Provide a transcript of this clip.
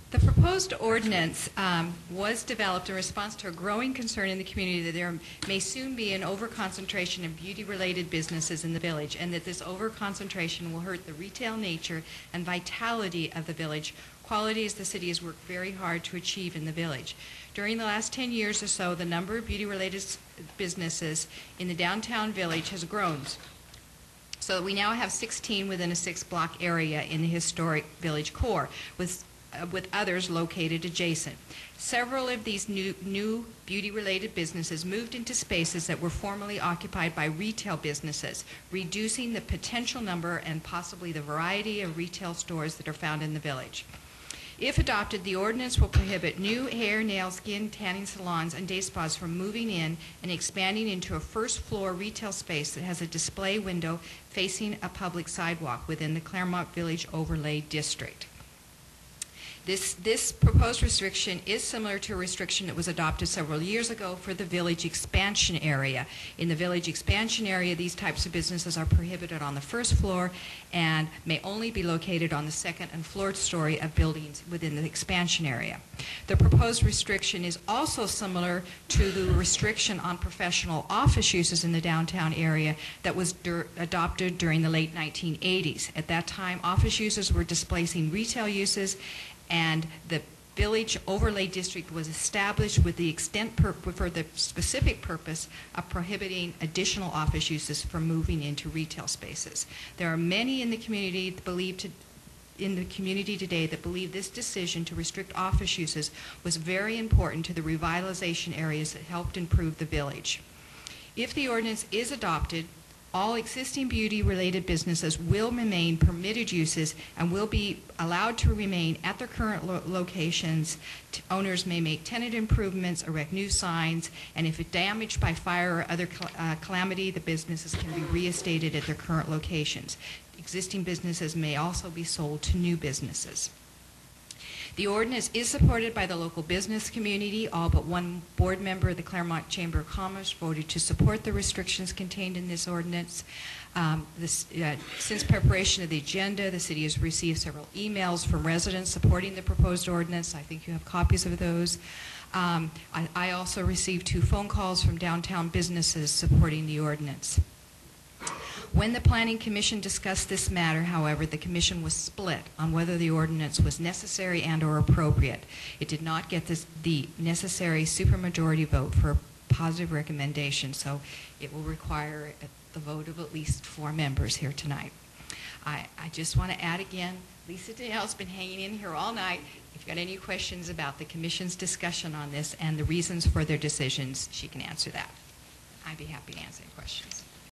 The proposed ordinance was developed in response to a growing concern in the community that there may soon be an overconcentration of beauty-related businesses in the village, and that this overconcentration will hurt the retail nature and vitality of the village, qualities the city has worked very hard to achieve in the village. During the last 10 years or so, the number of beauty-related businesses in the downtown village has grown. So we now have 16 within a 6-block area in the historic village core, with others located adjacent. Several of these new beauty-related businesses moved into spaces that were formerly occupied by retail businesses, reducing the potential number and possibly the variety of retail stores that are found in the village. If adopted, the ordinance will prohibit new hair, nail, skin, tanning salons, and day spas from moving in and expanding into a first-floor retail space that has a display window facing a public sidewalk within the Claremont Village Overlay District. This proposed restriction is similar to a restriction that was adopted several years ago for the village expansion area. In the village expansion area, these types of businesses are prohibited on the first floor and may only be located on the second and fourth story of buildings within the expansion area. The proposed restriction is also similar to the restriction on professional office uses in the downtown area that was adopted during the late 1980s. At that time, office uses were displacing retail uses, and the village overlay district was established with the for the specific purpose of prohibiting additional office uses from moving into retail spaces. There are many in the community today that believe this decision to restrict office uses was very important to the revitalization areas that helped improve the village. If the ordinance is adopted, all existing beauty-related businesses will remain permitted uses and will be allowed to remain at their current locations. Owners may make tenant improvements, erect new signs, and if it's damaged by fire or other calamity, the businesses can be reinstated at their current locations. Existing businesses may also be sold to new businesses. The ordinance is supported by the local business community. All but one board member of the Claremont Chamber of Commerce voted to support the restrictions contained in this ordinance. Since preparation of the agenda, the city has received several emails from residents supporting the proposed ordinance. I think you have copies of those. I also received 2 phone calls from downtown businesses supporting the ordinance. When the Planning Commission discussed this matter, however, the Commission was split on whether the ordinance was necessary and or appropriate. It did not get the necessary supermajority vote for a positive recommendation, so it will require the vote of at least 4 members here tonight. I just want to add again, Lisa Danielle's been hanging in here all night. If you've got any questions about the Commission's discussion on this and the reasons for their decisions, she can answer that. I'd be happy to answer any questions.